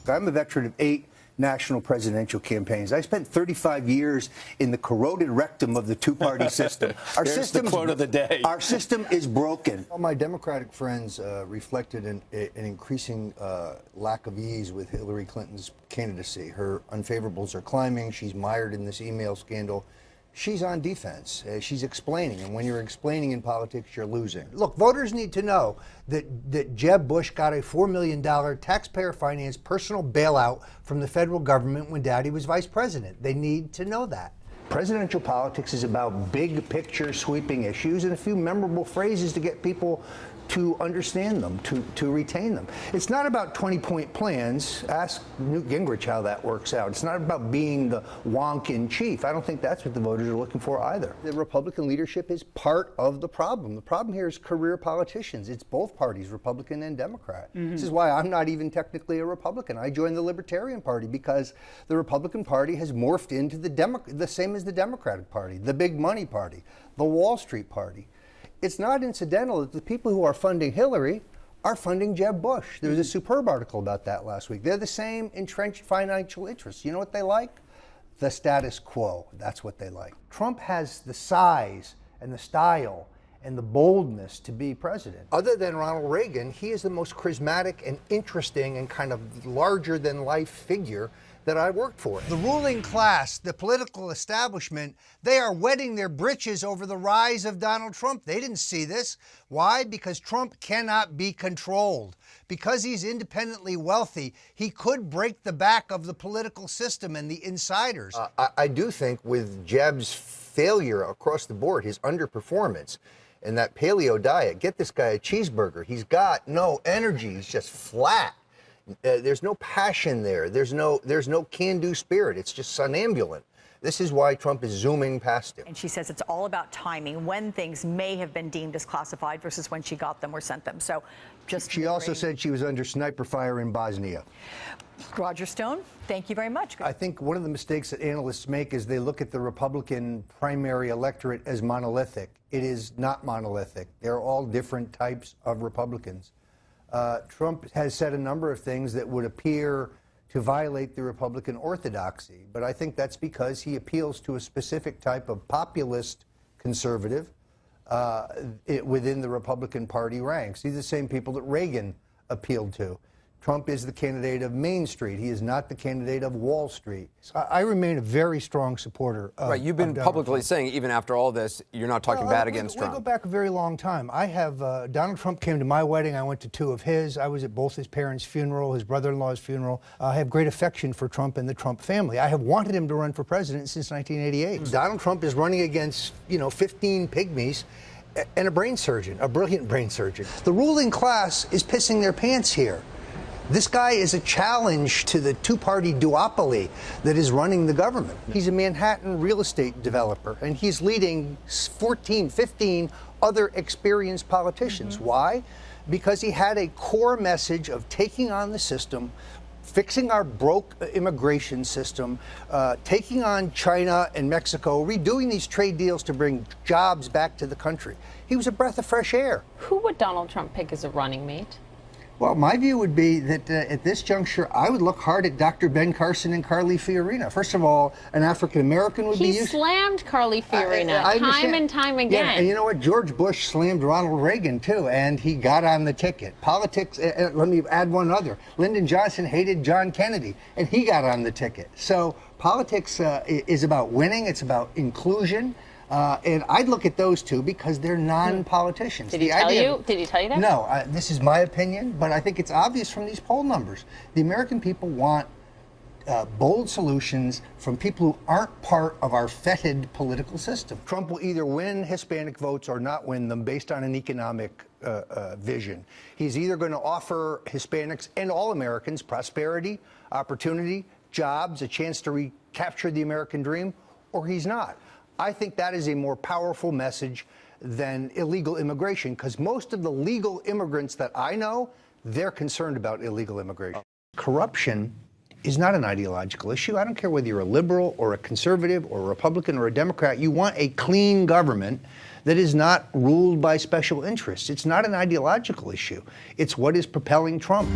I'm a veteran of 8 national presidential campaigns. I spent 35 years in the corroded rectum of the two-party system. There's the quote of the day. Our system is broken. All my Democratic friends reflected an increasing lack of ease with Hillary Clinton's candidacy. Her unfavorables are climbing. She's mired in this email scandal. She's on defense. She's explaining, and when you're explaining in politics, you're losing. Look, voters need to know that Jeb Bush got a $4 million taxpayer-financed personal bailout from the federal government when Daddy was vice president. They need to know that. Presidential politics is about big picture sweeping issues and a few memorable phrases to get people to understand them, to retain them. It's not about 20-point plans. Ask Newt Gingrich how that works out. It's not about being the wonk in chief. I don't think that's what the voters are looking for either. The Republican leadership is part of the problem. The problem here is career politicians. It's both parties, Republican and Democrat. This is why I'm not even technically a Republican. I joined the Libertarian Party because the Republican Party has morphed into the same as the Democratic Party, the big money party, the Wall Street Party. It's not incidental that the people who are funding Hillary are funding Jeb Bush. There was a superb article about that last week. They're the same entrenched financial interests. You know what they like? The status quo. That's what they like. Trump has the size and the style and the boldness to be president. Other than Ronald Reagan, he is the most charismatic and interesting and kind of larger-than-life figure that I worked for. The ruling class, the political establishment, they are wetting their britches over the rise of Donald Trump. They didn't see this. Why? Because Trump cannot be controlled. Because he's independently wealthy, he could break the back of the political system and the insiders. I do think with Jeb's failure across the board, his underperformance, and that paleo diet, get this guy a cheeseburger. He's got no energy. He's just flat. There's no passion there. There's no can-do spirit. It's just somnambulant. This is why Trump is zooming past him. And she says it's all about timing, when things may have been deemed as classified versus when she got them or sent them. So just she also said she was under sniper fire in Bosnia. Roger Stone, thank you very much. I think one of the mistakes that analysts make is they look at the Republican primary electorate as monolithic. It is not monolithic. They're all different types of Republicans. Trump has said a number of things that would appear to violate the Republican orthodoxy, but I think that's because he appeals to a specific type of populist conservative within the Republican Party ranks. These are the same people that Reagan appealed to. Trump is the candidate of Main Street. He is not the candidate of Wall Street. I remain a very strong supporter of Right, you've been publicly saying, even after all this, you're not talking bad against Trump. We go back a very long time. I have, Donald Trump came to my wedding. I went to 2 of his. I was at both his parents' funeral, his brother-in-law's funeral. I have great affection for Trump and the Trump family. I have wanted him to run for president since 1988. Donald Trump is running against, 15 pygmies and a brain surgeon, a brilliant brain surgeon. The ruling class is pissing their pants here. This guy is a challenge to the two-party duopoly that is running the government. He's a Manhattan real estate developer, and he's leading 14, 15 other experienced politicians. Why? Because he had a core message of taking on the system, fixing our broke immigration system, taking on China and Mexico, redoing these trade deals to bring jobs back to the country. He was a breath of fresh air. Who would Donald Trump pick as a running mate? Well, my view would be that at this juncture, I would look hard at Dr. Ben Carson and Carly Fiorina. First of all, an African-American would be used. He slammed Carly Fiorina time and time again. Yeah, and you know what? George Bush slammed Ronald Reagan, too, and he got on the ticket. Politics, let me add one other. Lyndon Johnson hated John Kennedy, and he got on the ticket. So politics is about winning. It's about inclusion. And I'd look at those two because they're non-politicians. Did he tell you? Did he tell you that? No, this is my opinion, but I think it's obvious from these poll numbers. The American people want bold solutions from people who aren't part of our fetid political system. Trump will either win Hispanic votes or not win them based on an economic vision. He's either going to offer Hispanics and all Americans prosperity, opportunity, jobs, a chance to recapture the American dream, or he's not. I think that is a more powerful message than illegal immigration, because most of the legal immigrants that I know, they're concerned about illegal immigration. Corruption is not an ideological issue. I don't care whether you're a liberal or a conservative or a Republican or a Democrat. You want a clean government that is not ruled by special interests. It's not an ideological issue. It's what is propelling Trump.